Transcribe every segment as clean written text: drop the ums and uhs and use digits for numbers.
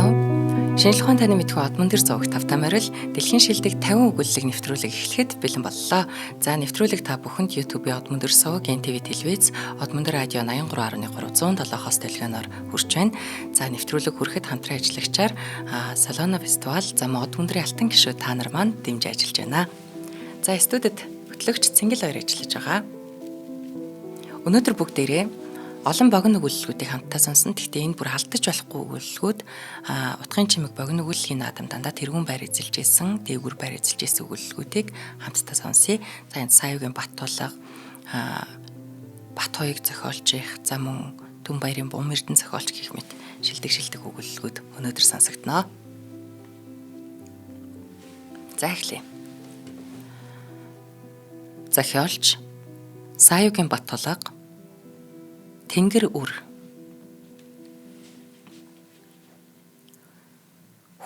байна уу? Шинжлэх ухааны таны мэдхүү Одмон дээр зоогт автоморил дэлхийн шилдэг 50 өгүүллэг нэвтрүүлэг эхлэхэд бэлэн боллоо. За нэвтрүүлэг та бүхэнд YouTube-ийн Одмон дээр сувг, NTV телевиз, Одмон дээр радио 83.307-оос дэлгэнээр хүрч байна. За нэвтрүүлэг хүрэхэд хамтран ажиллагчаар Солоно фестивал, зам Одмон дээрийн алтан гишүүд та нар маань дэмжиж ажиллаж байна. За студид хөтлөгч Цэнгэл хоёр ажиллаж байгаа. Өнөөдөр бүгдээрээ олон богино өгүүлэлгүүдийг хамтдаа сонсон. Гэхдээ энэ бүр алдаж болохгүй өгүүлэлгүүд утгын чимэг богино өгүүлэлгийн наадам дандаа тэргүүн байр эзэлж исэн, дээгүр байр эзэлж исэн өгүүлэлгүүдийг хамтдаа сонсъё. За энэ Саяугийн Баттулга, Бат хоёыг зохиолж их, за мөн Түн баярын Бум Эрдэнэ зохиолч гэх мэт шилдэг өгүүлэлгүүд өнөөдөр сонсогдноо. За эхлэе. Зохиолч Саяугийн Баттулга, Тэнгэр үр.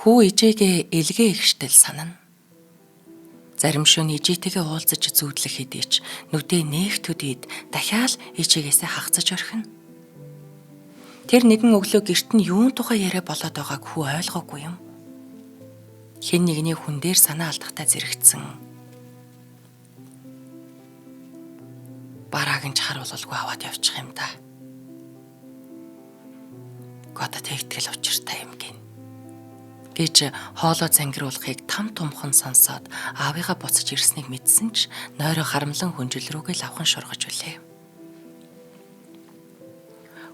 Хүү ижээгээ элгээ ихштэл санана. Зарим шөнө ижээтэйгээ уулзаж зүүдлэх хэдийч нүдээ нээх төдийд дахиад ижээгээсээ хагцаж орхино. Тэр нэгэн өглөө гэрт нь юун тухай яриа болоод байгааг хүү ойлгоогүй юм. Хэн нэгний хүн дээр санаа алдахтаа зэрэгцсэн. Барааг нь чаруулалгүй аваад явчих юм да. Гота тэгтгэл учиртай юм гин гэж хоолоо зангируулахыг там тумхан сонсоод аавыгаа буцаж ирснийг мэдсэн ч нойроо харамлан хүнжил рүүгээ лавхан шургаж үлээ.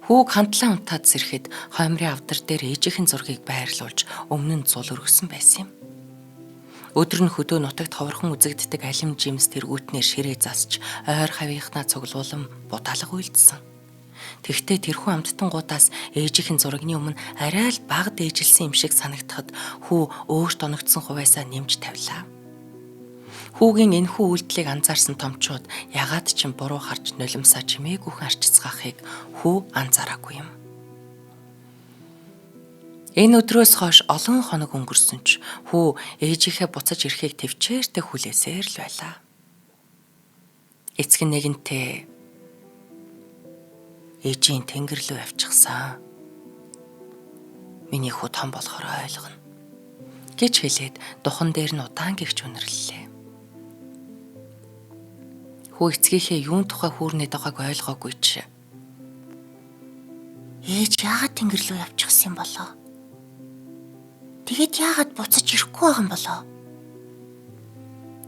Хүүг хамтлан унтаад сэрэхэд хоймрын авдар дээр ээжийнхэн зургийг байрлуулж өмнө нь зул өргөсөн байсан юм. Өдөр нь хөдөө нутагт ховорхон үзэгддэг алим жимс тэргүүтнээр ширээ засч ойр хавийнхнаа цуглуулан будаалга үйлдсэн. Тэгвэл тэрхүү амттангуудаас ээжийнхэн зурагны өмнө арай л бага дээжилсэн юм шиг санагдахад хүү өөрт оногдсон хувьяасаа нэмж тавилаа. Хүүгийн энэхүү үйлдэлийг анзаарсан томчууд ягаад ч буруу харж нулимсаа чимээгүйхэн арчицгаахыг хүү анзаараагүй юм. Энэ өдрөөс хойш олон хоног өнгөрсөн ч хүү ээжийнхээ буцаж ирэхийг төвчээртэй хүлээсээр л байлаа. Эцэг нэгэнтээ ээжийн тэнгэр рүү явчихсан. Миний хүү том болохоор ойлгоно гэж хэлээд духан дээр нь удаан гихч үнэрлэлээ. Хүү эцгийнхээ юун тухай хүүрнээд байгааг ойлгоогүй ч ээж яагаад тэнгэр рүү явчихсан юм болоо? Тэгээд яагаад буцаж ирэхгүй байгаа юм болоо?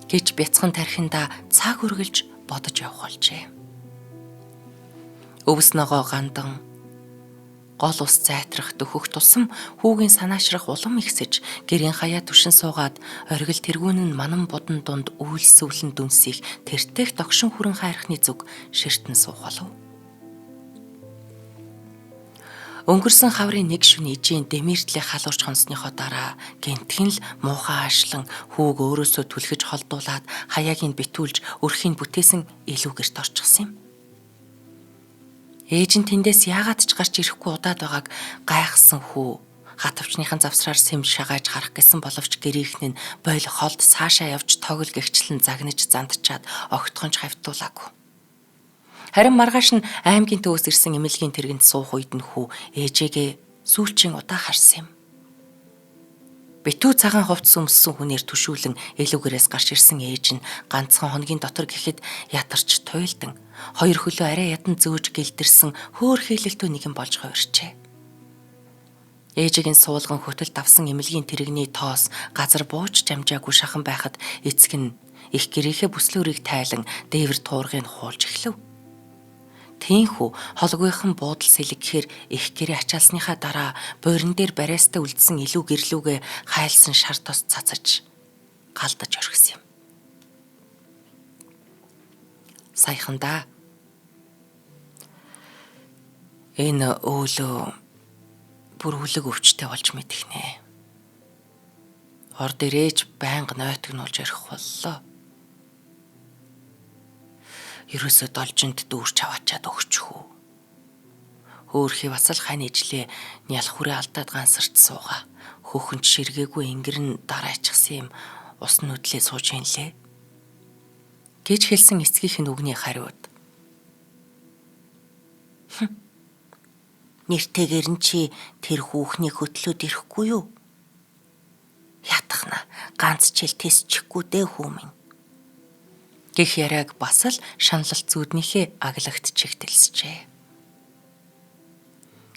гэж бяцхан тархинда цаг үргэлж бодож явах болжээ. Өвс ногоо гандан гол ус зайтрах дөхөх тусам хүүгийн санаашрах улам ихсэж гэрийн хаяа түшин суугаад оргил тэргүүн нь манан будан дунд үйлсүүлэн дүнсийг тэртэх догшин хүрэн хайрхны зүг ширтэн суух болов. Өнгөрсөн хаврын нэг шөнө ижийн дэмэртлээ халуурч хонсныхоо дараа гэнтхэн л муухай аашлан хүүг өөрөөсөө түлхэж холдуулаад хаяаг нь битүүлж өрхийн бүтээсэн илүү гэрт орчихсон юм. Ээж нь тэндээс яагаад ч гарч ирэхгүй удаад байгааг гайхсан хүү хатавчныхан завсраар сэм шагааж харах гэсэн боловч гэрийнхэн нь бойл холд цаашаа явж тоглол гэгчлэн загнаж зандчаад огтхонч хавтуулаагүй. Харин маргааш нь аймгийн төвөөс ирсэн эмнэлгийн тэргэнд суух үед нь хүү ээжээгээ сүүлчийн удаа харсан юм. Битүү цагаан хувцс өмссөн хүнээр түшүүлэн элүүгээрээс гарч ирсэн ээж нь ганцхан хоногийн дотор гэхэд ятарч туйлдан хоёр хөлөө арай ядан зөөж гэлдэрсэн хөөр хийлэлтөө нэгэн болж хувирчээ. Ээжигийн суулган хөтөлд авсан эмнэлгийн тэрэгний тоос газар бууж жамжаагүй шахан байхад эцэг нь их гэрээхээ бүслөөрийг тайлан дээвэр туургыг хуулж эхлэв. Тийхүү холгойхон буудал сэлгэхээр их гэрээ ачаалсныхаа дараа буурин дээр бариастай үлдсэн илүү гэрлүүгээ хайлсан шар тос цацаж галдаж орхисон юм. Саяхандаа энэ өөлөө бүр үлэг өвчтэй болж мэдхнэ. Ор дээрээч байнга нойтгнуулж ярих боллоо. Ерөөсөө должинд дүүрч аваачаад өгчихөө. Хөөхий бас л хань ижлээ нялх хүрээ алдаад гансарч сууга. Хөөхөнд ширгээгүй ингэр нь дараачихсан юм ус нүдлээ сууж хинлээ. гэж хэлсэн эцгийнх нь үгний хариуд. Нэртэйгээр нь чи тэр хүүхний хөтлөөд ирэхгүй юу? Ятгахна ганц чил тисчихгүй дээ хүү минь. Гэх яриаг бас л шаналлалт зүүднийхээ аглагт чигтэлсжээ.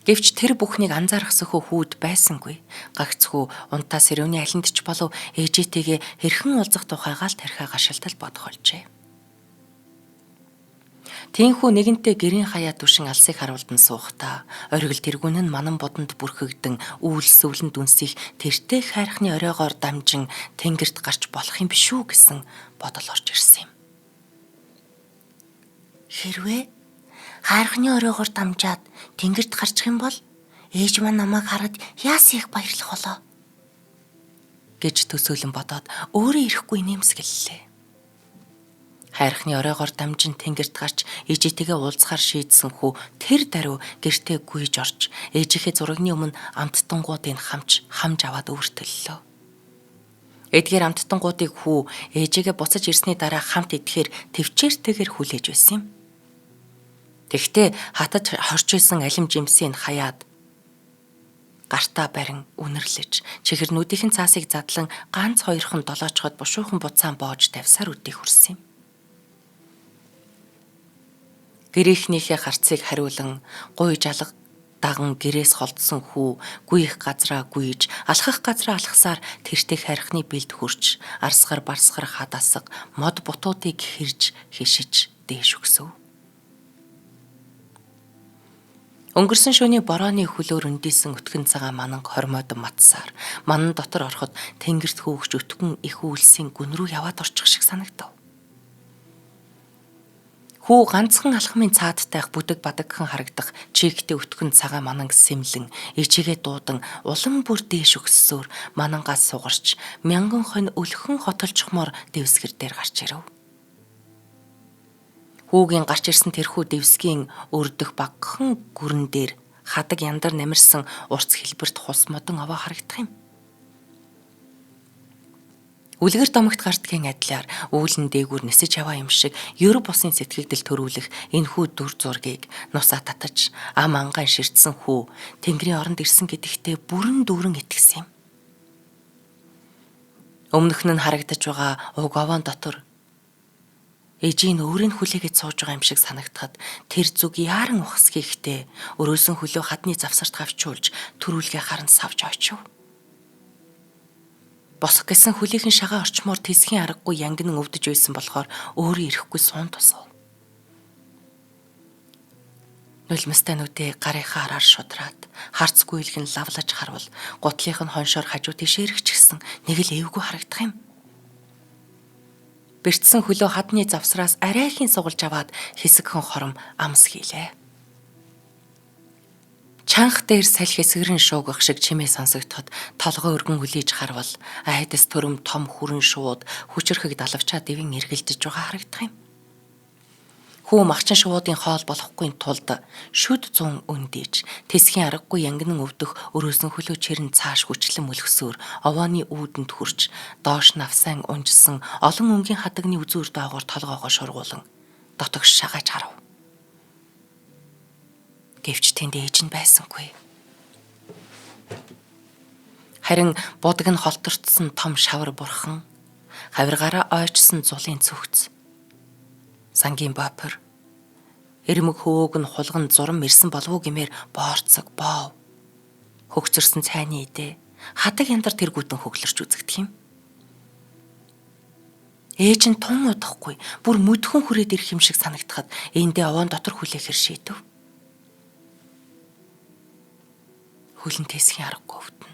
Гэвч тэр бүхнийг анзаарах сөхөө хүүд байсангүй. Гагцхүү унтаа сэрүүний алинд ч болов ээжээтэйгээ хэрхэн уулзах тухайгаа л тархиа гашилтал бодох болжээ. Тийхүү нэгэнтээ гэрийн хаяа түшин алсыг харуулдан суухдаа оргил тэргүүн нь манан бодонд бүрхэгдэн үүл сүвлэн дүнсих тэртээ хайрхны оройгоор дамжин тэнгэрт гарч болох юм биш үү гэсэн бодол орж ирсэн юм. Хэрвээ хайрхны оройгоор дамжаад тэнгэрт гарчих юм бол ээж маань намайг хараад яас их баярлах болоо гэж төсөөлөн бодоод өөрөө ирэхгүй нэмсгэллээ. Хайрхны оройгоор дамжин тэнгэрт гарч ээжтэйгээ уулзахаар шийдсэн хүү тэр даруй гэртээ гүйж орж ээжийнхээ зурагны өмнө амттангуудыг хамж аваад өөртөллөө. Эдгээр амттангуудыг хүү ээжигээ буцаж ирсний дараа хамт идэхээр төвчээртэйгээр хүлээж байсан юм. Тэгтээ хатаж хорч исэн алим жимсийг хаяад гартаа барин үнэрлэж чихэрнүүдийн цаасыг задлан ганц хоёрхон долоочход бушуухан буцаан боож тавьсаар үдийг хүрсэн юм. Гэрийнхнийхээ харцыг хариулан гуйж алга даган гэрээс холдсон хүү гүйх газраа гүйж алхах газраа алхасаар тэртээ хайрхны бэлд хурч арсгар барсгар хадасаг мод бутуудыг хэрж хишиж дээш өгсөв. Өнгөрсөн шөнийн борооны хөлөөр өндийсэн өтгөн цагаан мананг хормойдон матсаар манан дотор ороход тэнгэрт хөөгч өтгөн их үйлсийн гүн рүү яваад орчих шиг санагдав. Хүү ганцхан алхмын цаадтайх бүдэг бадагхан харагдах чигтээ өтгөн цагаан мананг сэмлэн ичигээ дуудан улам бүр дээш өгссөөр манангаас сугарч мянган хонь өлхөн хотолчхмоор дэвсгэр дээр гарч ирэв. Хүүгийн гарч ирсэн тэрхүү дэвсгийн өрдөх багхан гүрэн дээр хадаг яндар намирсан урц хэлбэрт хус модон овоо харагдах юм. Үлгэр домогт гардгийн адилаар үүлэн дээгүүр нисэж яваа юм шиг ёр бусын сэтгэгдэл төрүүлэх энэхүү дүр зургийг нусаа татаж ам ангаан ширтсэн хүү тэнгэрийн оронд ирсэн гэдэгтээ бүрэн дүүрэн итгэсэн юм. Өмнөх нь харагдаж байгаа уг овоон дотор ээжийн өөрийн хүлээгээд сууж байгаа юм шиг санагдахад тэр зүг яаран ухас хийхдээ өрөөсөн хөлөө хадны завсарт хавчуулж төрүүлгээ харан савж очив. Босох гэсэн хөлийнхэн шагаа орчмоор тэсхийн аргагүй янгинан өвдөж байсан болохоор өөрөө ирэхгүй суун тусав. Нулимстай нүдээ гарынхаа араар шудраад харц гүйлгэн лавлаж харвал гутлынх нь хоншоор хажуу тийшээ эргэчихсэн нэг л эвгүй харагдах юм. Бэртсэн хөлөө хадны завсраас арайхийн сугалж аваад хэсэгхэн хором амс хийлээ. Чанх дээр салхи эсгэрэн шуугах шиг чимээ сонсогдоход толгой өргөн хүлээж харвал айдас төрөм том хүрэн шууд хүчрхэг далавчаа дэвэн эргэлдэж байгаа харагдах юм. Хүү махчин шуудын хоол болохгүй тулд шүд зун өндийж тэсхийн аргагүй янгинан өвдөх өрөөсөн хөлөө чирэн цааш хүчлэн мөлгсөөр овооны үүдэнд хүрч доош навсайн унжсан олон өнгийн хадагны үзүүр доогоор толгоогоо шургуулan дотогш шагааж харав. Гэвч тэнд ээж нь байсангүй. Харин будаг нь холторцсон том шавар бурхан, хавиргаараа ойчсон зулын цүгц, сангийн бопор, эрмэг хөөг нь хулган зурам ирсэн болов уу гэмээр боорцог боов, хөгцөрсөн цайны идэ, хадаг яндар тэргүүтэн хөглөрч үзэгдэх юм. Ээж нь тун удахгүй, бүр мүдхэн хүрээд ирэх юм шиг санагдахад эндээ овоон дотор хүлээхэр шийдэв. Хүлэн тэсхийн аргагүй өвдөн.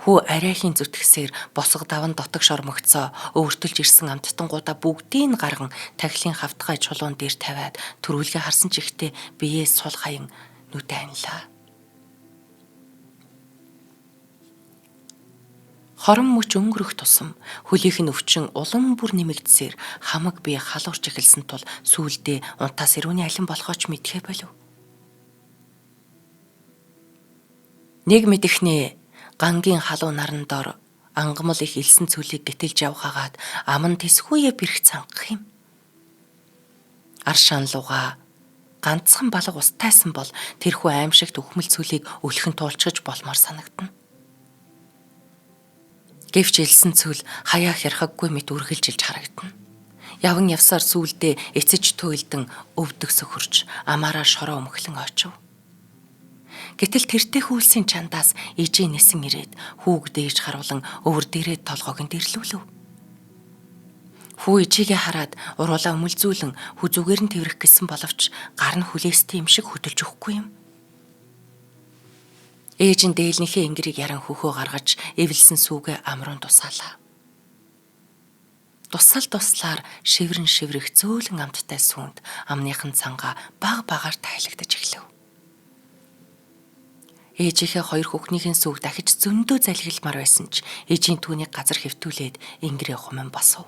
Хүү арайхийн зүтгэсээр босго даван дотогш ормогцоо өвөртөлж ирсэн амттангуудаа бүгдийг гарган тахилын хавтгай чулуун дээр тавиад төрүүлгээ харсан чихтэй биеэ сул хаян нүдэ анлаа. Хорон мөч өнгөрөх тусам хөлийнх нь өвчин улам бүр нэмэгдсээр хамаг бие халуурч эхэлсэн тул сүүлдээ унтаа сэрүүний алин болохооч мэдхээ болов. Нэг мэдэхнээ гангийн халуун наран дор ангамл их элсэн цүлийг гэтэлж явхаагаад аман тэсхүүе бэрх цангах юм. Ар шаналууга ганцхан балга устайсан бол тэрхүү аимшигт өхмөл цүлийг өлхөн туулчгаж болмоор санагдана. Гэвч элсэн цүл хаяа хярхаггүй мэт үргэлжилж харагдана. Яван явсаар сүүлдээ эцэж туйлдан өвдөг сөхөрч амаараа шороо өмхлөн очив. Гэтэл тэртээ хүүлсийн чандаас ижээ нэсэн ирээд хүүг дээж харуулан өвөр дээрээ толгойг нь дэрлүүлв. Хүү ижигээ хараад уруулаа өмөлзүүлэн хүзүүгээр нь тэрэх гэсэн боловч гар нь хүлээстэй юм шиг хөдөлж өгөхгүй юм. Ээж нь дээлнийхээ ингэрийг яран хөхөө гаргаж эвэлсэн сүүгээ амруун тусаалаа. Туслаар шиврэн шиврэх зөөлөн амттай сүүнд амныхан цангаа баг багаар тайлагдаж эхлэв. Ээжийнхээ хоёр хүүхнийхэн сүүг дахиж зөндөө залгилмаар байсан ч ээжийн түүнийг газар хэвтүүлээд ингэрээ хуман босов.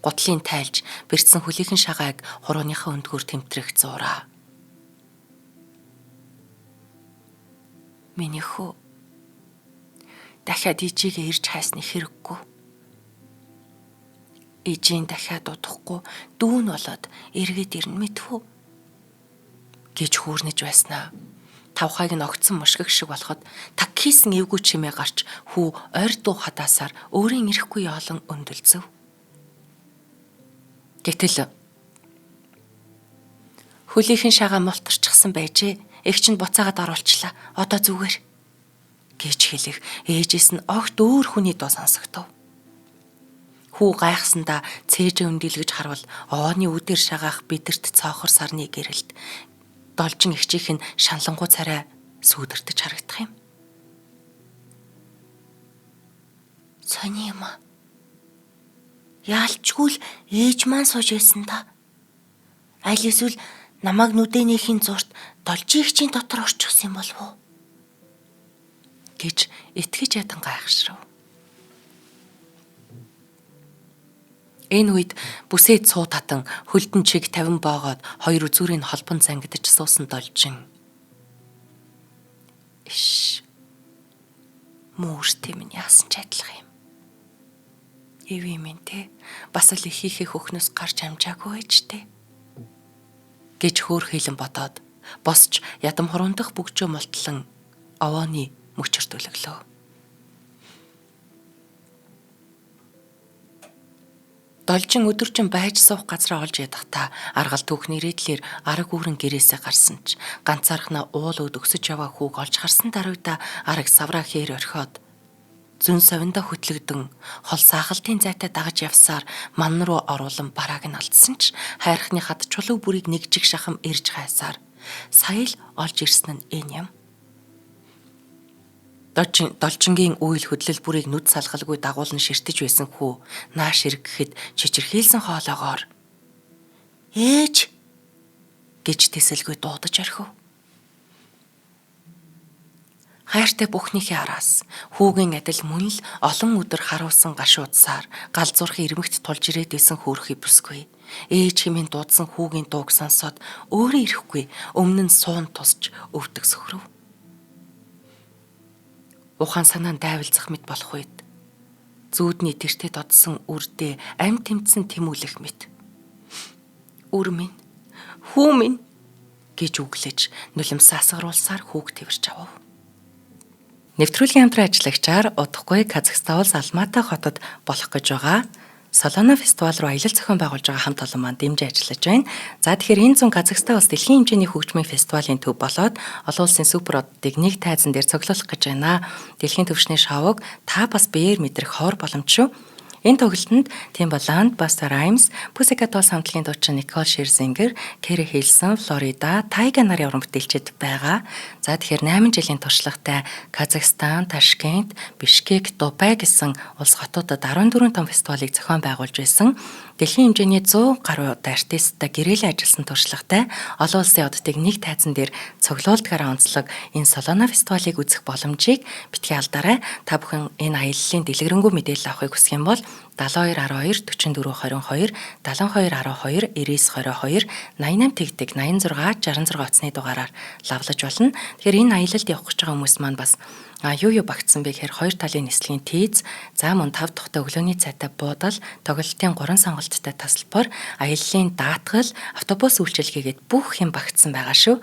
Гутлын тайлж бэрдсэн хөлийнхэн шагааг хурууныхаа өндгөөр тэмтрэх зураа. Миний хүү дахиад ижигээ ирж хайсны хэрэггүй. Ижийн дахиад удахгүй дүүн болоод эргээд ирнэ мэдвүү гэж хүүрнэж байснаа. Тавхайг нь огцсон мушгих шиг болоход так хийсэн эвгүй чимээ гарч хүү ойр дуу хадаасаар өөрийн ирэхгүй яолон өндөлзөв. Гэтэл хөлийнхэн шагаа мултарчихсан байжээ. Эгч нь буцаагаад оруулчлаа. Одоо зүгээр гэж хэлэх ээжээс нь огт өөр хүний дуу сонсогдов. Хүү гайхсандаа цээжээ өндөлгөж харвал овооны үдээр шагаах бидэрт цоохор сарны гэрэлд должин эгчийнх нь шаналнгуй царай сүүдэртэж харагдах юм. Сони юм аа. Яалчгүй л ээж маань сууж байсан та. Аль эсвэл намайг нүдэнийхийн зурт должигчийн дотор орчихсан юм болов уу? Гэж итгэж ядан гайхшрав. Энэ үед бүсэд суу татан хөлдөн чиг 50 боогоод хоёр үзүүрийн холбон зангидж суусан должин. Иш. Мөртэй минь яасан ч адилхан юм. Эви минь те бас л ихийнхээ хөхнөөс гарч амжаагүй ээжтэй. Гэж хөөр хэлэн бодоод босч ядам хурундах бүгжөө мултлан овооны мөчөр төлөглөө. Должин өдөржин байж суух газраа олж ядахта аргал түүхний ирээдлэр араг үүрэн гэрээсээ гарсан ч ганцаархнаа уул өд өксөж яваа хүүг олж харсан даруйда араг савраа хээр орхиод зүн совинда хөтлөгдөн хол саахалтын зайтай дагаж явсаар ман руу оруулан барааг нь алдсан ч хайрхны хад чулуу бүрийг нэг жиг шахам ирж хайсаар сая л олж ирсэн нь энэ юм. Должингийн үйл хөдлөл бүрийг нүд салгалгүй дагуулн ширтэж байсан хүү нааш эргэхэд чичирхийлсэн хоолоогоор ээж гэж тэсэлгүй дуудаж орхив. Хайртай бүхнийхээ араас хүүгийн адил мөн л олон өдөр харуулсан гашуудсаар галзуурхын ирмэгт тулж ирээд исэн хөөрхий бүсгүй. Ээж хэмээн дуудсан хүүгийн дууг сонсоод өөрөө ирэхгүй өмнө нь суун тусч өвдөг сөхрөв. Ухаан санаан дайвалзах мэт болох үед зүүдний тэртээ додсон үрдээ амь тэмцэн тэмүүлэх мэт. Үр минь, хүү минь гэж үглэж нулимсаа асгаруулсаар хүүг тэрч авав. Нэвтрүүлгийн хамтран ажиллагчаар удахгүй Казахстан улс Алматы хотод болох гэж байгаа Солоно фестивал руу аялал зохион байгуулж байгаа хамт олон маань дэмжиж ажиллаж байна. За тэгэхээр энэ зүүн Казахстан улс дэлхийн хэмжээний хөгжмийн фестивалийн төв болоод олон улсын супер оддыг нэг тайзан дээр цуглуулах гэж байна. Дэлхийн түвшний шоуг та бас биеэр мэдрэх хор боломж шүү. Энэ тоглолтод Timbaland, Busta Rhymes, Pussycat Dolls хамтлагийн дуучин Nicole Scherzinger, Carrie Hilson, Florida, Tyga нарын уран бүтээлчид байгаа. За тэгэхээр 8 жилийн туршлагатай Казахстан, Ташкент, Бишкек, Дубай гэсэн улс хотуудад 14 том фестивалыг зохион байгуулж байсан. Дэлхийн хэмжээний 100 гаруй артисттай гэрээлэн ажилласан туршлагатай олон улсын оддыг нэг тайзан дээр цуглуулдгаараа онцлог энэ Солоно фестивалыг үзэх боломжийг битгий алдараа. Та бүхэн энэ аяллалын дэлгэрэнгүй мэдээлэл авахыг хүсэх юм бол 7212 4422 7212 9922 88 тэгтэг 86 66 утасны дугаараар лавлаж болно. Тэгэхээр энэ аялалд явах гэж байгаа хүмүүс маань бас юу багтсан бэ гэхээр 2 талын нислэгийн тийз, за мөн 5 тухтай өглөөний цайтай буудал, тоглолтын 3 сонголттой тасалбар, аяллаа даатгал, автобус үйлчилгээгээд бүх юм багтсан байгаа шүү.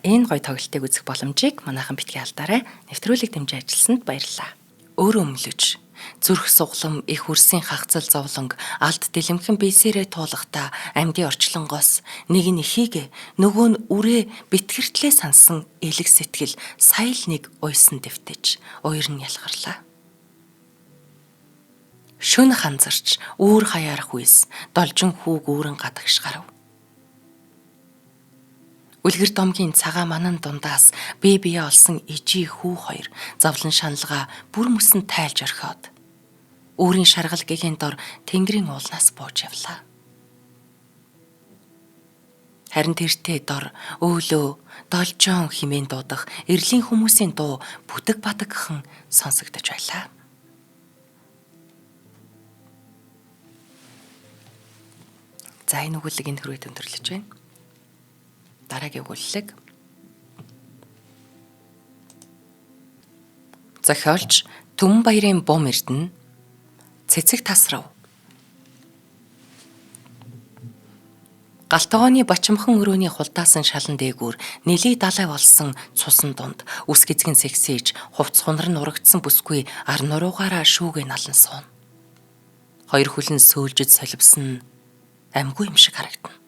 Энэ гоё тоглолтыг үзэх боломжийг манайхан битгий алдаарай. Нэвтрүүлэг дэмжиж ажилласанд баярлалаа. Өөрөө өмлөж зүрх суглам их үрсийн хагцал зовлонг алд дэлэмхэн бисээрээ туулахдаа амьдын орчлонгоос нэг нь ихийг нөгөө нь үрээ битгэртлээ сансан элэг сэтгэл сая л нэг уйсан дэвтэж уйр нь ялгарлаа. Шүн ханзарч үүр хаяарах үйс должин хүүг үүрэн гадагш гарав. Үлгэр домгийн цагаан манан дундаас бие олсон ижи хүү хоёр зовлон шаналгаа бүр мөсөн тайлж орхиод өөрийн шаргал гэгийн дор тэнгэрийн уулнаас бууж явлаа. Харин тэртээ дор өөлөө должоон химэн дуудах эрлийн хүмүүсийн дуу бүдэг бадагхан сонсогдож байлаа. За энэ өгүүлэг энэ хүрээд өндөрлөж байна. Дараагийн өгүүлэг. Зохиолч Түмбаярын бом эрдэнэ цэцэг тасрав. Галтгооны бачимхан өрөөний хулдаасан шалан дээгүүр нэлий далай болсон цусан дунд үс гизгэн сэгсэж хувц хунар нь урагдсан бүсгүй ар нуруугаараа шүүгээ налан суун. Хоёр хүлэн сөөлжөд соливсон амьгүй юм шиг харагдана.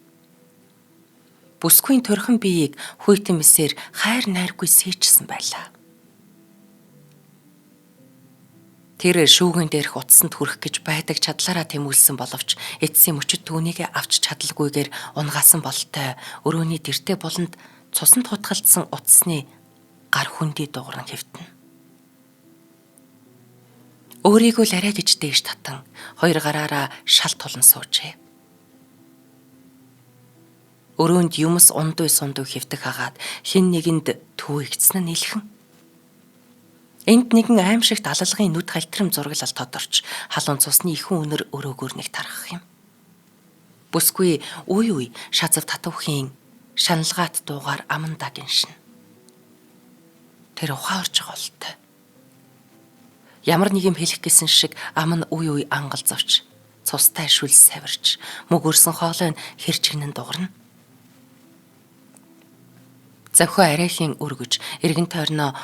Бүсгүйн төрхөн биеийг хүйтэн мэсээр хайр найргүй сийчсэн байлаа. Тэр шүүгэн дээрх утсанд хүрэх гэж байдаг чадлаараа тэмүүлсэн боловч эцсийн мөчөд түүнийг авч чадалгүйгээр унгасан болтой өрөөний дэртэй болонд цусанд хутгалдсан утасны гар хүндий дууран хэвтэнэ. Өөрийгөө л арай гэж дээш татан хоёр гараараа шал тулан суужээ. Өрөөнд юмс ундуй сундуй хэвтэх хагаад хин нэгэнд түүэгцэн нь илхэн. Энд нэгэн аимшигт алалгын нүд хальтрам зураглал тодорч халуун цусны ихэн үнэр өрөөгөр нэг тархах юм. Бүсгүй үе шазав татвхийн шаналгаат дуугаар амандаа гиншин. Тэр ухаан орж байгаа болтой. Ямар нэг юм хэлэх гэсэн шиг ам нь үе ангалзавч цустай шүл савирч мөг өрсөн хоолой нь хэрчгнэн дугарна. Завхиа арайхийн өргөж эргэн тойрноо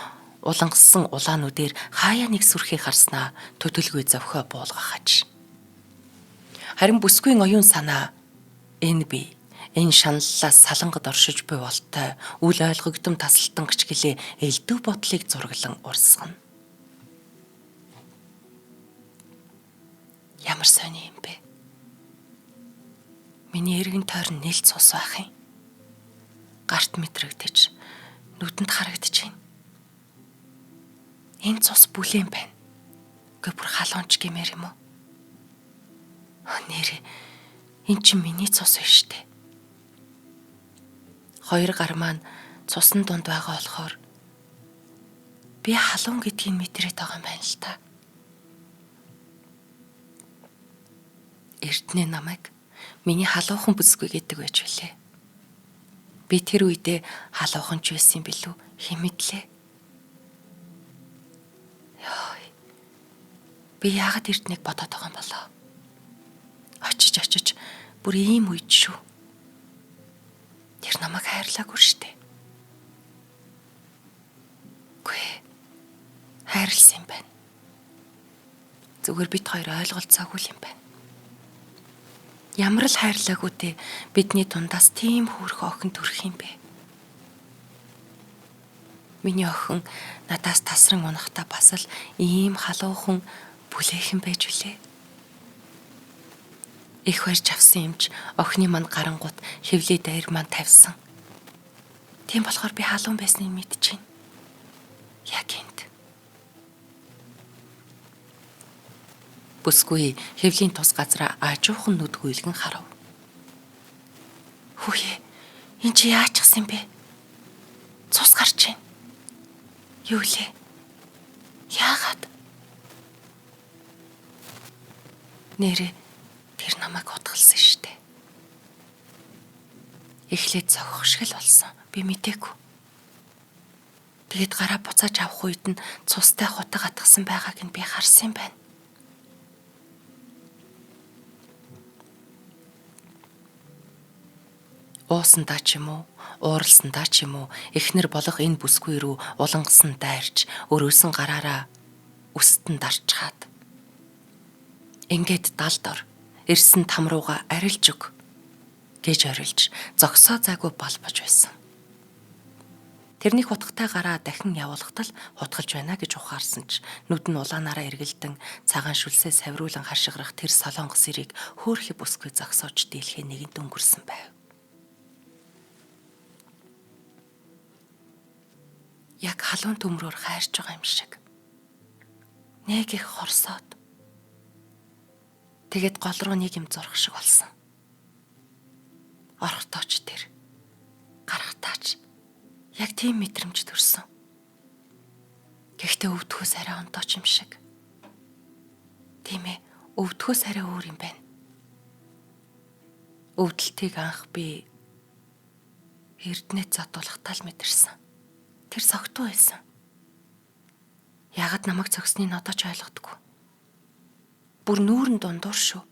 улангассан улаануудээр хаяа нэг сүрхийг харснаа төтөлгүй завхиа буулгах аж. Харин бүсгүйн оюун санаа энэ би энэ шаналлаас салангад оршиж буй болтой үл ойлгогдом тасалтан гिच гэлээ элдв бодлыг зураглан урсгана. Ямар сони юм бэ? Миний эргэн тойрон нэл цус байх юм. Гарт мэдрэгдэж нүдэнд харагдаж байна. Энэ цус бүлээн байна. Гэ бүр халуунч гэмээр юм уу? Нэр эн чинь миний цус байна штэ. Хоёр гар маань цусны дунд байгаа болохоор би халуун гэдгийг мэдрээд байгаа юм байна л та. Эрдэнэ намайг миний халуухан бүсгүй гэдэг байж билээ. Би тэр үедээ халуухан ч байсан билүү хэмэдлээ. Би яагаад Эрдэнэг бодоод байгаа юм болоо? Очиж бүр ийм үед шүү. Тэр намайг хайрлаагүй штэ. Гүй хайрлсан юм байна. Зүгээр бид хоёр ойлголцоогүй юм байна. Ямар л хайрлаагүй дээ бидний дундаас тийм хөөрхөн охин төрөх юм бэ? Миний охин надаас тасран унахтаа бас л ийм халуухан бүлээхэн байж үлээ. Их барьж авсан юмч охины манд гарангууд хевлээ даяр маань тавьсан. Тийм болохоор би халуун байсныг мэдчихээн. Яг энд. Бүсгүй хевлийн тус газраа аажуухан нүд гүйлгэн харав. Хүүе, энэ чи яачихсан бэ? Цус гарч байна. Юу лээ? Яагаад? Нэрээ тэр намайг утгалсан штэ. Эхлээд зогох шиг л болсон. Би мэдээгүй. Тэгэд гараа буцааж авах үед нь цустай хутга атгсан байгааг нь би харсан юм байна. Уусандаа ч юм уу, ууралсандаа ч юм уу, эхнэр болох энэ бүсгүй рүү улангасан дайрч, өрөөсөн гараараа өстөн дарчхаад. Ингээд далд ор, ирсэн там руугаа арилж өг гэж орилж, зогсоо зайгүй балбаж байсан. Тэрний хутгатай гараа дахин явуулахтал хутгалж байна гэж ухаарсан ч нүд нь улаанаараа эргэлдэн цагаан шүлсээ савируулан хашгирах тэр солонгос ирийг хөөхий бүсгүй зогсоож дийлхээ нэгэнд өнгөрсөн байв. Яг халуун төмрөөр хайрч байгаа юм шиг. Нэг их хорсоод. Тэгэд гол руу нэг юм зурх шиг болсон. Орхотооч тэр. Гарахтаач. Яг тийм мэдрэмж төрсөн. Гэхдээ өвдөхөөс арай онтооч юм шиг. Тийм ээ, өвдөхөөс арай өөр юм байна. Өвдөлтийг анх би эрдэнэт задуулахтаа л мэдэрсэн. Тэр согтуу байсан. Яагаад намайг зогсныг нь одоо ч ойлгодоггүй. Бүр нүүрэн дундуур шүү.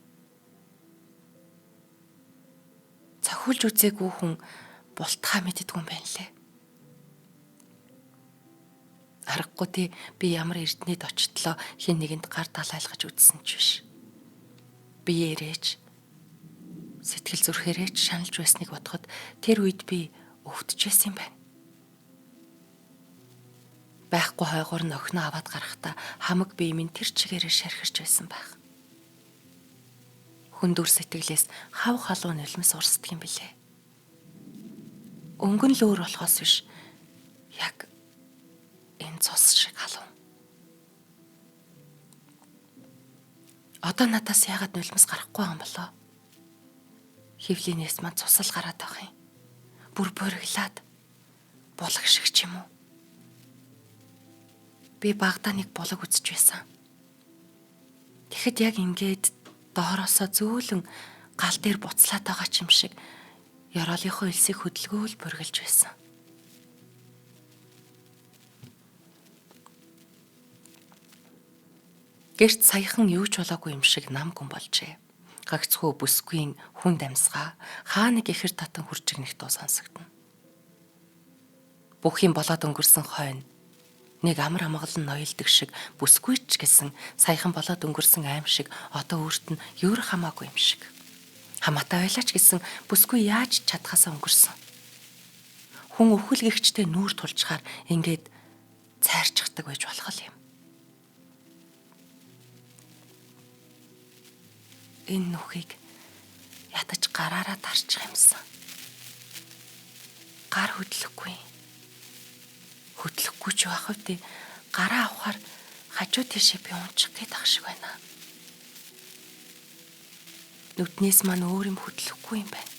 Цохиулж үзээгүй хүн бултхаа мэддэггүй юм байна лээ. Аргагүй тий би ямар эрдэнэт очтлоо хин нэгэнд гар талайлгаж үзсэн ч биш. Биеэрэж сэтгэл зүрхээрээ шаналж байсныг бодоход тэр үед би өвдөжсэн юм байна. Байхгүй хойгоор нь охиноо аваад гарахдаа хамаг бие минь тэр чигээрээ шархирч байсан байх. Хүндүр сэтгэлээс хав халуун нулимс урсдаг юм билээ. Өнгөн л өөр болохоос биш. Яг энэ цус шиг халуун. Одоо надаас яагаад нулимс гарахгүй юм болоо? Хевлинээс мань цусал гараад байгаа юм. Бүр бориглаад булаг шиг ч юм уу? Би багадаа нэг булаг үзэж байсан. Тэгэхэд яг ингээд доороосоо зөөлөн гал дээр буцлаад байгаа ч юм шиг ёроолынхоо элсийг хөдөлгөөл бүргэлж байсан. Гэрт саяхан юу ч болоогүй юм шиг нам гүн болжээ. Гагцхүү бүсгүйн хүнд амьсгаа хаа нэг ихэр татан хуржигнэх дуу сонсогдно. Бүх юм болоод өнгөрсөн хойно нэг амар амгалан ноёлдог шиг бүсгүйч гэсэн саяхан болоод өнгөрсөн аим шиг одоо өөрт нь юур хамаагүй юм шиг. Хамаатай байлаач гэсэн бүсгүй яаж чадхаасаа өнгөрсөн. Хүн өвхөлгөгчтэй нүүр тулчхаар ингээд цайрчдаг байж болох юм. Энэ нүхийг ядаж гараараа тарчих юмсан. Гар хөдлөхгүй. Хөдлөхгүй ч байх үгүй. Гараа авахаар хажуу тийшээ би унчих гээд ах шиг байна. Нүднээс маань өөр юм хөдлөхгүй юм байна.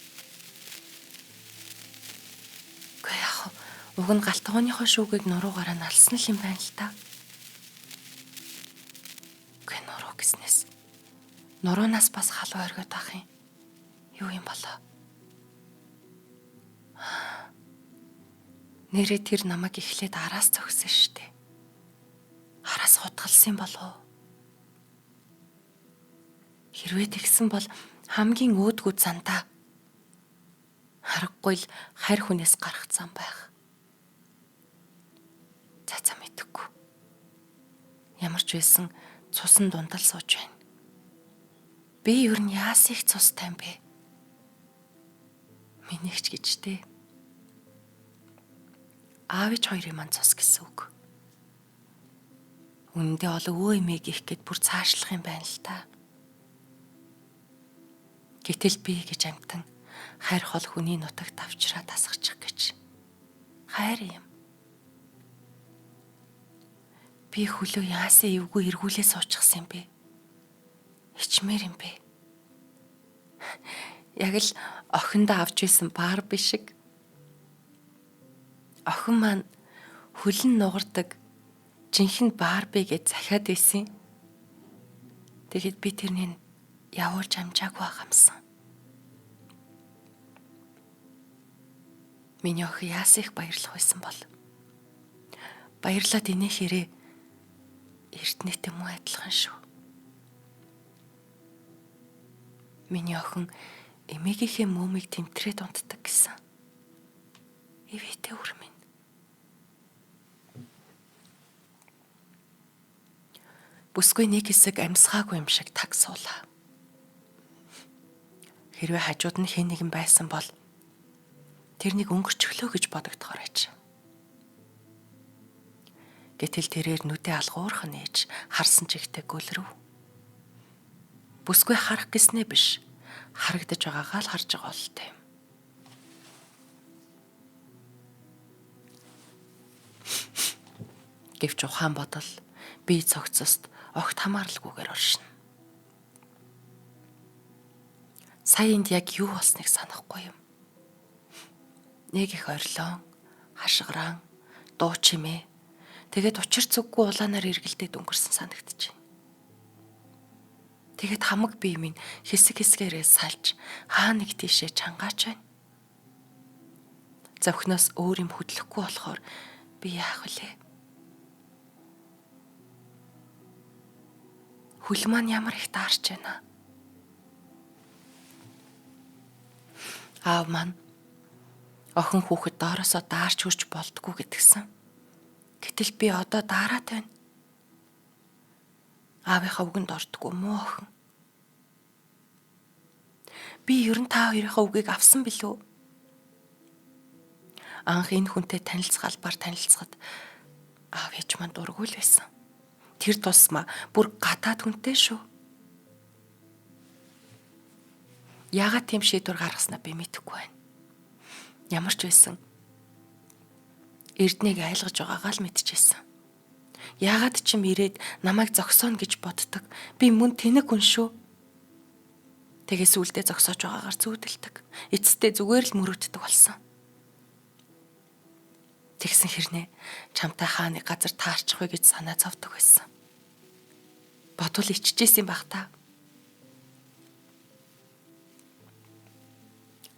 Гэхдээ яг уг нь галтгооныхоо шүүгийг нуруугаараа налсан л юм байна л та. Гэхдээ нуруу гэснээс нуруунаас бас халуун оргиод байх юм. Юу юм болоо? Нэрээ тэр намайг эхлээд араас зогсон штэ. Араас хутгалсан болов. Хэрвээ тэгсэн бол хамгийн өөдгөө цантаа харахгүй л харь хүнээс гарах зам байх. За мэдэхгүй. Ямар ч байсан цусан дундал сууж байна. Би юу н яас их цустай юм бэ? Минийч гэжтэй. Аавч хоёрын маань цус гэсэн үг. Үнэндээ олон өө эмээг их гэд бүр цаашлах юм байна л та. Гэтэл би гэж амтан хайр хол хүний нутагт авчраа тасгачих гэж. Хайр юм. Би хөлөө яасаа эвгүй эргүүлээ суучихсан юм бэ? Ичмээр юм бэ? Яг л охиндоо авч исэн Барби шиг. Охин маань хөлн нугардаг жинхэнэ Барби гэж захиад байсан. Тэгэхэд би тэрнийг явуулж амжаагүй байгаамсан. Миний охин яас их баярлах байсан бол. Баярлаад инээхээрээ эрдэнэтэй муу адилхан шүү. Миний охин эмээгийнхээ мөөмийг тэмтрээд унтдаг гэсэн. Ивэтэй үр минь. Бүсгүй нэг хэсэг амьсгаагүй юм шиг таг суулаа. Хэрвээ хажууд нь хэн нэгэн байсан бол тэрнийг өнгөрчлөө гэж бодогдохоор аж. Гэтэл тэрээр нүдээ алгуурхан нээж харсан чигтээ гөлрөв. Бүсгүй харах гэснээ биш, харагдаж байгаагаа л харж байгаа болтой юм. Гэвч ухаан бодол бие цогцост огт хамааралгүйгээр оршино. Сая энд яг юу болсныг санахгүй юм. Нэг их орилон, хашгиран, дуу чимээ, тэгээд учир зүггүй улаанаар эргэлдээд өнгөрсөн санагдчих. Тэгээд хамаг бие минь хэсэг хэсгээрээ салж хаа нэг тийшээ чангаач байна. Завхноос өөр юм хөдлөхгүй болохоор би яах вүлээ? Хөл маань ямар их таарч байна. Аав маань охин хүүхэд доороосоо даарч хурж болдгоо гэдгсэн. Гэтэл би одоо даараад байна. Аавынхаа үгэнд ордгоо муу охин. Би ер нь та хоёрынхаа үгийг авсан билүү? Анх энэ хүнтэй танилцгалбаар танилцахад аав ээж маань дургүй л байсан. Тэр тусмаа бүр гадаад хүнтэй шүү. Яагаад тийм шийдвэр гаргаснаа би мэдэхгүй байна. Ямар ч байсан эрднийг айлгаж байгаагаа л мэдчихсэн. Яагаад ч юм ирээд намайг зогсооно гэж боддог. Би мөн тэнэг хүн шүү. Тэгээс үлдээ зогсоож байгаагаар зүүдэлдэг. Эцэстээ зүгээр л мөрөөддөг болсон. Тэгсэн хэрнээ чамтай хаа нэг газар таарчих вэ гэж санаа зовдөг байсан. Бодвол иччихсэн байх та.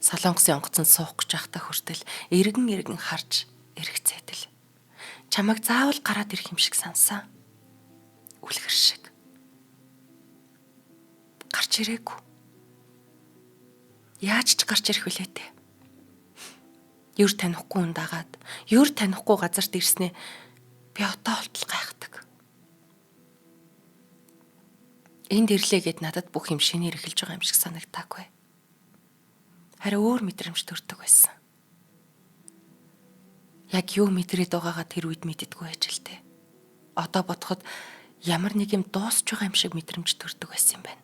Солонгосын онгоцонд суух гэж байхдаа хүртэл эргэн харж эргэцээдэл. Чамайг заавал гараад ирэх юм шиг сансан. Үлгэр шиг. Гарч ирээгүй. Яаж ч гарч ирэх вүлээ те. Юр танихгүй хүн дагаад, юр танихгүй газарт ирснээ би одоо болтол гайхдаг. Энд ирлээ гэд надад бүх юм шинээр эхэлж байгаа юм шиг санагдаагүй. Харин өөр мэдрэмж төрдөг байсан. Яг юу мэдрээд байгаагаа тэр үед мэддэггүй байж л те. Одоо бодоход ямар нэг юм дуусч байгаа юм шиг мэдрэмж төрдөг байсан юм байна.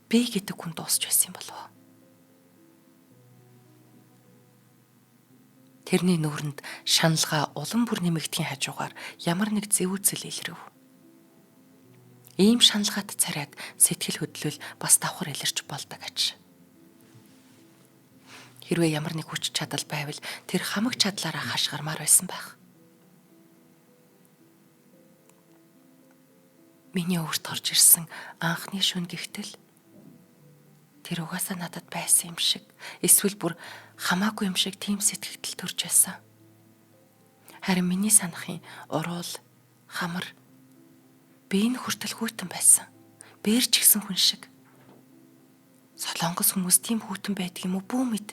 Би гэдэг хүн дуусч байсан юм болов уу? Тэрний нүүрэнд шаналга улам бүр нэмэгдэхийн хажуугаар ямар нэг зэвүүцэл илрэв. Ийм шаналгаад царайд сэтгэл хөдлөл бас давхар илэрч болдог аж. Хэрвээ ямар нэг хүч чадал байвал тэр хамаг чадлаараа хашгирмаар байсан байх. Миний өвөрт орж ирсэн анхны шөнө гихтэл тэр угаасаа надад байсан юм шиг, эсвэл бүр хамаагүй юм шиг тийм сэтгэл төрж байсан. Харин миний санахын уруул, хамар би энэ хүртэл хүйтэн байсан. Бээрч гисэн хүн шиг. Солонгос хүмүүс тийм хүйтэн байдаг юм уу бүү мэд.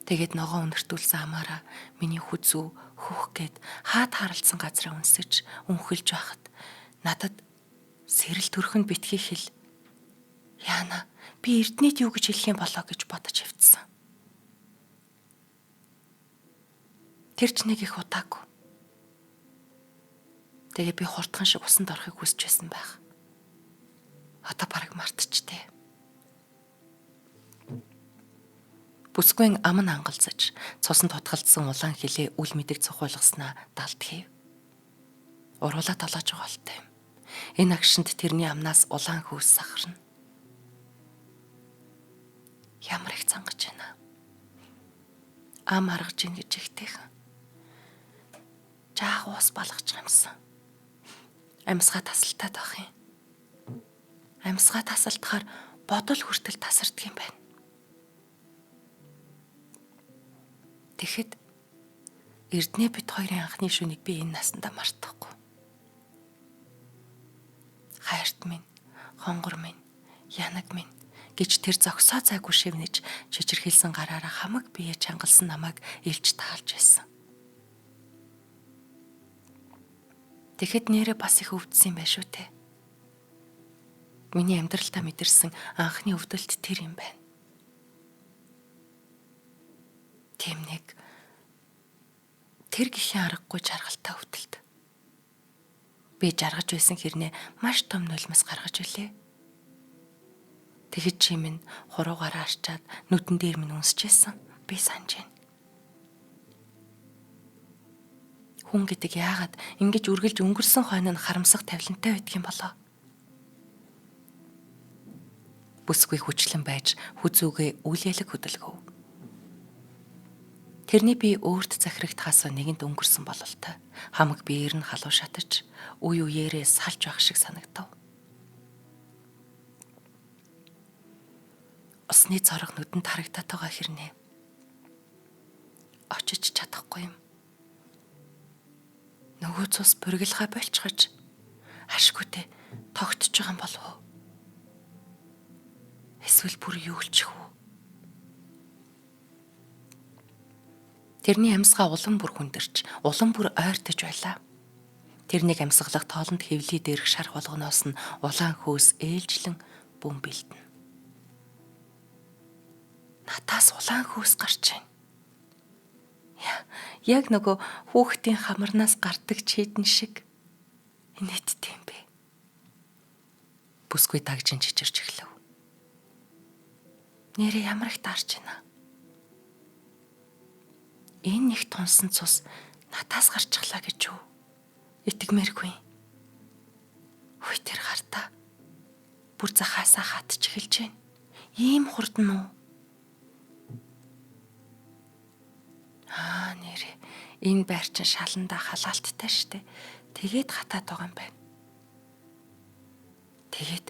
Тэгээд ногоо өнөртүүлсэн амаараа миний хүзүү хөх гээд хаад харалцсан газраа үнсэж өнхөлж байхад надад сэрэл төрхөнд битгий хэл. Яана би эрдэнэт юу гэж хэлэх юм болоо гэж бодож хөвтсөн. Тэр ч нэг их удаагүй. Тэгээ би хурдхан шиг усанд орохыг хүсэж байсан байх. Одоо бараг мартчихтэй. Бүсгүйн ам нь ангалзаж, цусанд тутгалдсан улаан хилээ үл мэдэг цохиулгаснаа далд хийв. Уруулаа толоож байгаа болтой юм. Энэ агшинд тэрний амнаас улаан хөөс сахарна. Ямар их цангаж байна. Ам аргаж ийн гэж ихтэйхэн. Жаах уус балгаж юмсан. Амьсгаа тасалтаад байх юм. Амьсгаа тасалтахаар бодол хүртэл тасардаг юм байна. Тэгэхэд Эрдэнэ бид хоёрын анхны шүнийг би энэ насандаа мартахгүй. Хайрт минь, хонгор минь, янаг минь гэж тэр зогсоо цайгүй шивнэж чичирхийлсэн гараараа хамаг бие чангалсан намайг илж таалж байсан. Тэгэхэд нэрээ бас их өвдсөн юм байна шүү те. Миний амьдралтаа мэдэрсэн анхны өвдөлт тэр юм байна. Тэм нэг тэр гихийн аргагүй жаргалтай өвдөлт. Би жаргаж байсан хэрнээ маш том нулимс гаргаж үлээ. Тэгэхэд чи минь хуруугаараа арчаад нүдэн дээр минь үнсчээсэн. Би санаж байна. Хүн гэдэг яагаад ингэж үргэлж өнгөрсөн хойно нь харамсах тавилантай байдаг юм болоо? Бүсгүй хүчлэн байж хүзүүгээ үл ялэг хөдөлгөв. Тэрний би өөрт захирагдхаас нэгэнд өнгөрсөн бололтой. Хамаг биеэр нь халуун шатаж, үе үеэрээ салж байх шиг санагдав. Усны цорог нүдэнд харагдаад байгаа хэрнээ очиж чадахгүй юм. Нөгөө цус бүргэлхай болчихож ашгүйтэй тогтож байгаа юм болов уу? Эсвэл бүр юулчих вэ? Тэрний амьсгаа улам бүр хүндэрч, улам бүр ойртож байлаа. Тэрнийг амьсгалах тоолонд хэвлий дээрх шарх болгоноос нь улаан хөөс ээлжлэн бүм бэлдэнэ. Натаас улаан хөөс гарч байна. Яг нөгөө хүүхдийн хамарнаас гардаг чийдэн шиг инээдтэй юм бэ. Бүсгүй дагжин чичирч эхлэв. Нэрээ ямар их таарч байна. Энэ их тунсан цус натаас гарчихлаа гэж юу? Итгэмээргүй. Хүй тэр гартаа бүр захаасаа хатж эхэлж байна. Ийм хурдан уу? Нэрээ энэ байр чинь шаландаа халаалттай штэ. Тэгээд хатаад байгаа юм байна. Тэгээд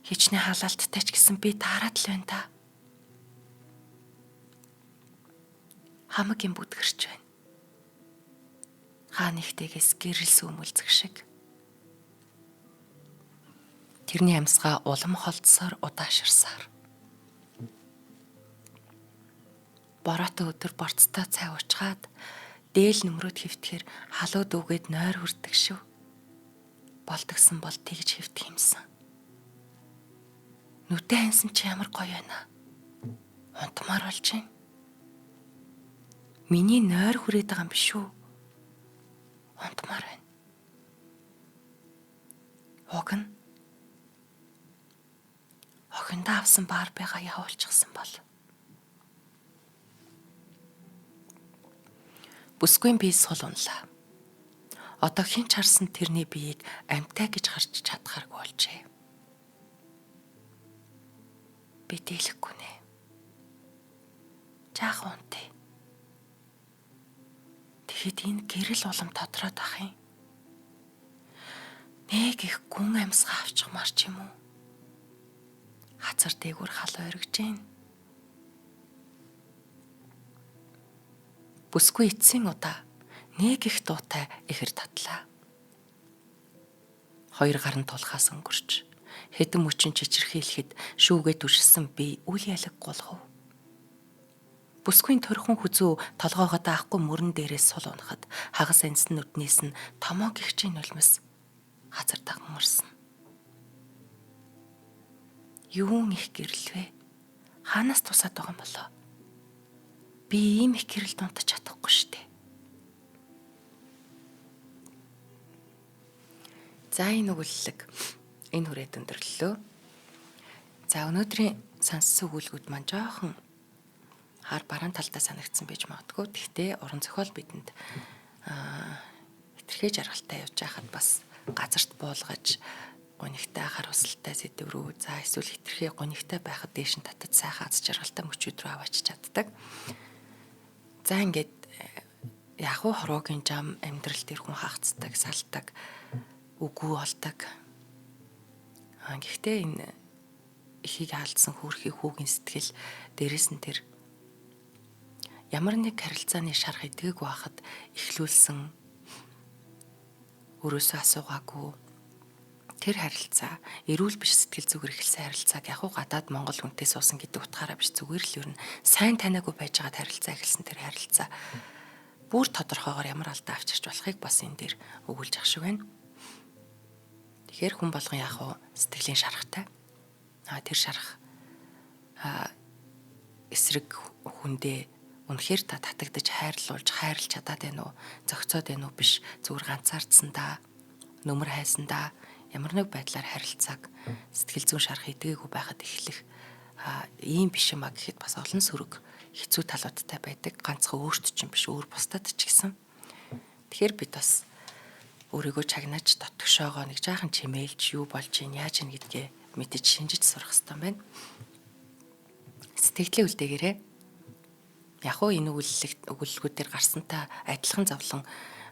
хичнээн халаалттай ч гэсэн би таарад л байна та. Хамаг юм бүдгэрч байна. Хаа нэгтэйгээс гэрэл сүмэлзэх шиг. Тэрний амьсгаа улам холдсоор удааширсаар. Бороотой өдөр борцтой цай уучгаад дээл нөмрөд хөвтгөр халууд үгээд нойр хүрдэг шүү. Болдгсон бол тэгж хөвтг юмсан. Нүдэ хансан чи ямар гоё байна. Унтмаар болж байна. Миний нойр хүрээд байгаа юм биш үү? Унтмаар байна. Охиндоо авсан Барбигаа явуулчихсан бол. Бүсгүй би сул унлаа. Одоо хинч харсан тэрний биеийг амьтаа гэж харж чадхааргүй болжээ. Би дийлэхгүй нэ. Жаах унтъя. Тэгэхэд энэ гэрэл улам тодроод ах юм. Нэг их гүн амьсгаа авчихмаар ч юм уу? Хацар дээгүүр халуу өргөж гин. Бүсгүй эцсийн удаа нэг их дуутай ихэр татлаа. Хоёр гарын тулхаас өнгөрч хэдэн мөчин чичирхийлэхэд шүүгээ түшсэн би үл ялэг гулгав. Бүсгүй төрхөн хүзүү толгоогоо даахгүй мөрөн дээрээс сул унахад хагас ансан нүднээс нь томоо гихчийн нулимс газар дагмарсан. Юун их гэрэлвэ? Хаанаас тусаад байгаа юм болоо? Би ийм их гэрэл дунтаж чадахгүй штэ. За энэ өгүүлэлэг энэ хүрээд өндөрлөлөө. За өнөөдрийн сонссон өгүүлбэрүүд маань жоохон хар бараан талдаа санагдсан байж магадгүй. Гэхдээ уран зохиол бидэнд хэтэрхий жаргалтай явж байхад бас газарт буулгаж гонигтай хар усалтай сэдв рүү за эсвэл хэтэрхий гонигтай байхад дээш нь татаж сайхан аз жаргалтай мөчүүд рүү аваач чаддаг. За ингээд яг уу хороогийн зам амьдрал дээр хүн хаагцдаг, салдаг үгүй болдог. Гэхдээ энэ эхийг алдсан хүүрхийн хүүгийн сэтгэл дээрэс нь тэр ямар нэг харилцааны шарх идэггүй байхад эхлүүлсэн өрөөсөө асуугаагүй тэр харилцаа эрүүл биш сэтгэл зүгээр эхэлсэн харилцааг яг уу гадаад Монгол хүнтэй суусан гэдэг утгаараа биш зүгээр л ер нь сайн танаагүй байж байгаа харилцаа эхэлсэн тэр харилцаа бүр тодорхойгоор ямар алдаа авчирч болохыг бас энэ дээр өгүүлж ах шиг байна. Тэгэхээр хүн болгон яг уу сэтгэлийн шархтай. Тэр шарх эсрэг хүндээ үнэхээр та татагдаж хайрлж чадаад байна уу? Зөгцөөд байна уу? Биш зүгээр ганцаардсандаа, нөмөр хайсандаа ямар нэг байдлаар харилцааг сэтгэл зүйн шарх идэггүй байхад эхлэх ийм биш юм а гэхэд бас олон сөрөг хэцүү талуудтай байдаг. Ганцхан өөрт чинь биш өөр бусдад ч гэсэн. Тэгэхээр бид бас өөрийгөө чагнаж дотгошоогоо нэг жаахан чимээлж юу болж ийн яаж ийн гэдгээ мэдэж шинжиж сурах хэрэгтэй байна. Сэтгэлийн үлдээгээрээ яг уу энэ өгүүлэлгүүдээр гарсантай адилхан зовлон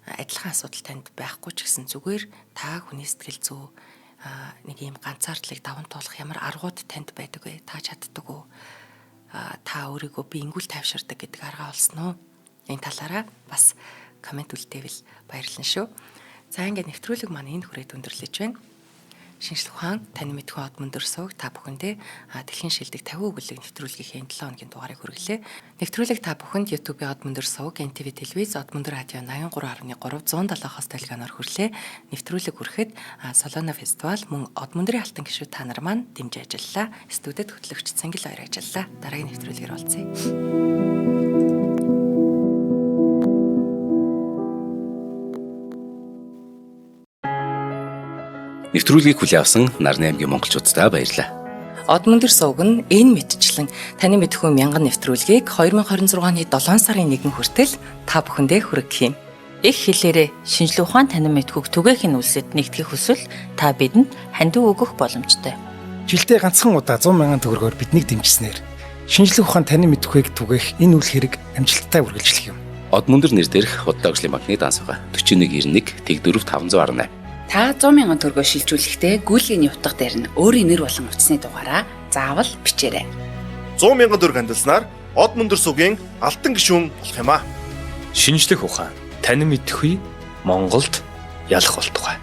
адилхан асуудал танд байхгүй ч гэсэн зүгээр та хүний сэтгэл зүй нэг юм ганцаардлыг даван туулах ямар аргууд танд байдаг вэ? Та чаддаг уу? Та өөрийгөө биенгүүл тайвширдаг гэдэг арга олсон уу? Энэ талаараа бас комент үлдээвэл баярлалаа шүү. За ингээд нэвтрүүлэг маань энэ хүрээд өндөрлөж байна. Шинжлэх ухаан тань мэдхүйн од мөндөр сууг та бүхэндээ дэлхийн шилдэг 50 өгүүлэг нэвтрүүлгийнхээ 7 хоногийн дугаарыг хүргэлээ. Нэвтрүүлэг та бүхэнд YouTube-ийн од мөндөр сууг, NTV телевиз, од мөндөр радио 83.3 107 хос толгойноор хүрлээ. Нэвтрүүлэг хүрэхэд Солоно фестивал мөн од мөндрийн алтан гишүүд та нар маань дэмжиж ажиллаа. Студид хөтлөгч Цангил баяр ажиллаа. Дараагийн нэвтрүүлгээр уулзъя. Нэвтрүүлгийг хүлээн авсан Нарны аймгийн монголчуудаа баярлалаа. Од мөндөр сууг нь энэ мэдчлэн таны мэдхүйн мянган нэвтрүүлгийг 2026 оны 7 сарын 1 хүртэл та бүхэндээ хүргэх юм. Их хэлээрээ шинжлэх ухаан танин мэдхүйг түгээхийн үлсэд нэгтгэх хүсвэл та бидэнд хандив өгөх боломжтой. Жилдээ ганцхан удаа 100,000 төгрөгөөр биднийг дэмжснээр шинжлэх ухаан танин мэдхүйг түгээх энэ үйл хэрэг амжилттай үргэлжлэх юм. Од мөндөр нэр дээрх Худлаа өвчлийн банкны дансгаа 4191 тэг 4518. Та 100,000 төгрөгөөр шилжүүлэхдээ гүйлгээний утга дээр нь өөрийн нэр болон утасны дугаараа заавал бичээрэй. 100,000 төгрөг хандалснаар од мөндөр суугийн алтан гишүүн болох юм а. Шинжлэх ухаан танин мэдхгүй Монголд ялах болтугай.